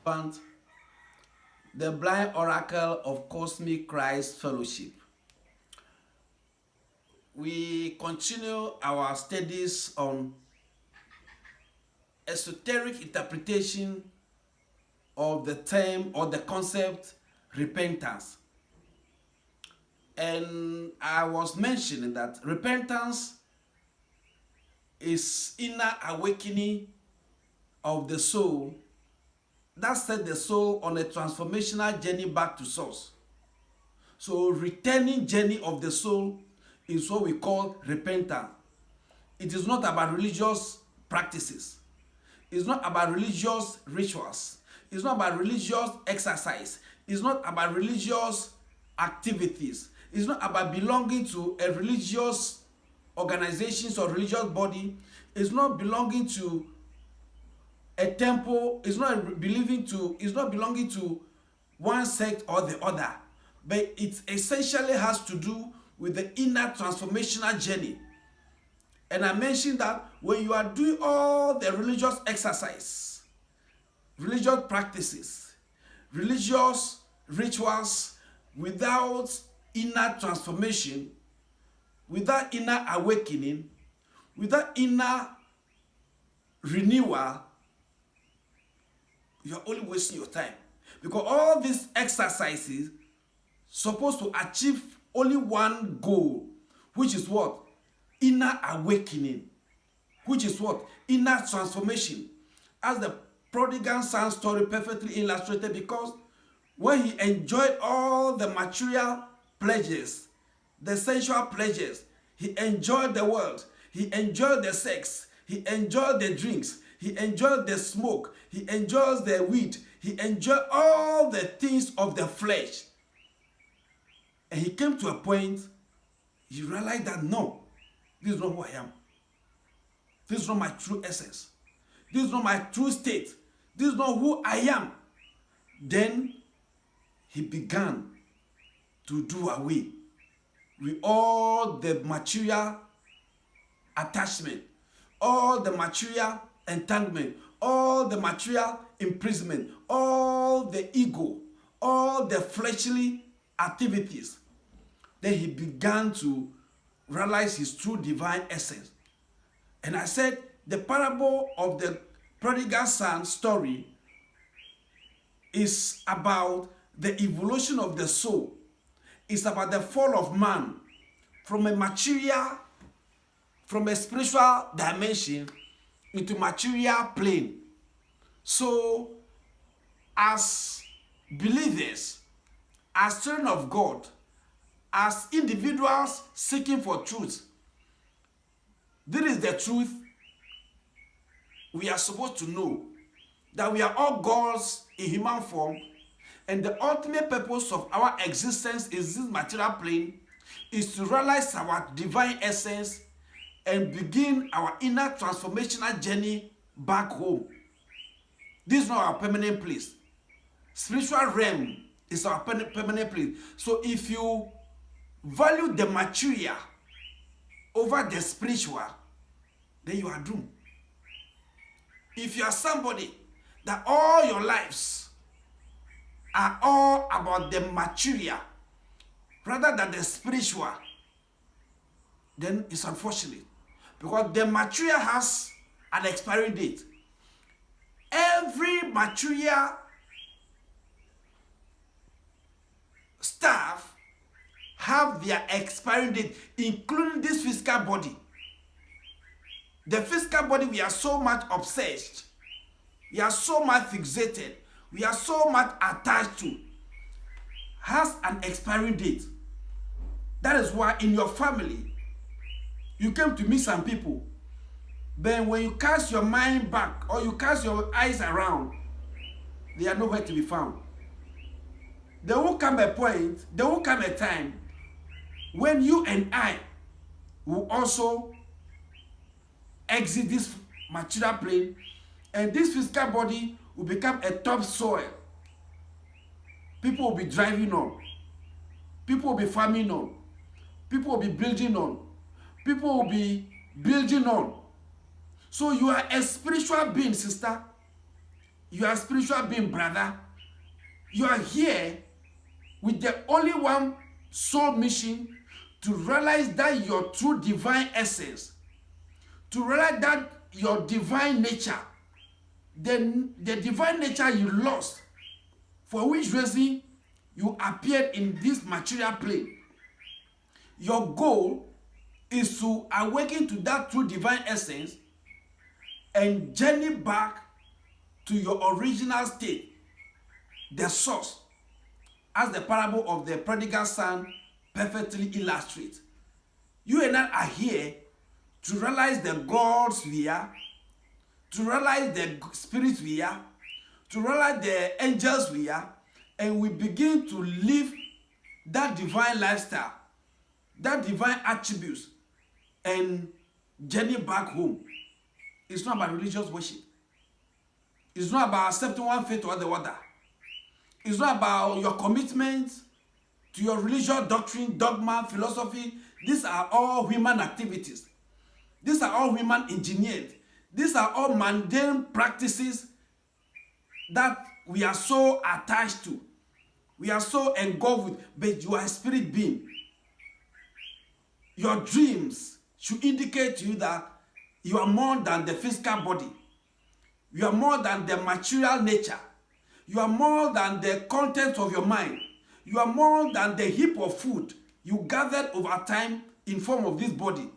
And the Blind Oracle of Cosmic Christ Fellowship. We continue our studies on esoteric interpretation of the term or the concept repentance. And I was mentioning that repentance is inner awakening of the soul that set the soul on a transformational journey back to source. So returning journey of the soul is what we call repentance. It is not about religious practices. It's not about religious rituals. It's not about religious exercise. It's not about religious activities. It's not about belonging to a religious organization or religious body. It's not belonging to a temple. It's not belonging to one sect or the other. But it essentially has to do with the inner transformational journey. And I mentioned that when you are doing all the religious exercise, religious practices, religious rituals without inner transformation, without inner awakening, without inner renewal, you are only wasting your time. Because all these exercises supposed to achieve only one goal, which is what? Inner awakening, which is what? Inner transformation. As the prodigal son story perfectly illustrated, because when he enjoyed all the material pleasures, the sensual pleasures, he enjoyed the world, he enjoyed the sex, he enjoyed the drinks, he enjoyed the smoke, he enjoys the weed, he enjoyed all the things of the flesh. And he came to a point, he realized that no, this is not who I am. This is not my true essence. This is not my true state. This is not who I am. Then he began to do away with all the material attachment, all the material entanglement, all the material imprisonment, all the ego, all the fleshly activities. Then he began to realize his true divine essence. And I said the parable of the prodigal son story is about the evolution of the soul. It's about the fall of man from a material, from a spiritual dimension into material plane. So as believers, as children of God, as individuals seeking for truth, this is the truth we are supposed to know, that we are all gods in human form, and the ultimate purpose of our existence is this material plane is to realize our divine essence and begin our inner transformational journey back home. This is not our permanent place. Spiritual realm is our permanent place. So if you value the material over the spiritual, then you are doomed. If you are somebody that all your lives are all about the material rather than the spiritual, then it's unfortunate, because the material has an expiry date. Every material stuff have their expiring date, including this physical body. The physical body we are so much obsessed, we are so much fixated, we are so much attached to, has an expiring date. That is why in your family, you came to meet some people, but when you cast your mind back or you cast your eyes around, they are nowhere to be found. There will come a point, there will come a time when you and I will also exit this material plane, and this physical body will become a topsoil. People will be driving on, people will be farming on, people will be building on, people will be building on. So you are a spiritual being, sister. You are a spiritual being, brother. You are here with the only one sole mission to realize that your true divine essence, to realize that your divine nature, the divine nature you lost, for which reason you appeared in this material plane. Your goal is to awaken to that true divine essence and journey back to your original state, the source, as the parable of the prodigal son perfectly illustrates. You and I are here to realize the gods we are, to realize the spirits we are, to realize the angels we are, and we begin to live that divine lifestyle, that divine attributes, and journey back home. It's not about religious worship. It's not about accepting one faith or the other. It's not about your commitment to your religious doctrine, dogma, philosophy. These are all human activities. These are all human engineered. These are all mundane practices that we are so attached to. We are so engulfed with, but you are a spirit being. Your dreams should indicate to you that you are more than the physical body. You are more than the material nature. You are more than the content of your mind. You are more than the heap of food you gathered over time in form of this body.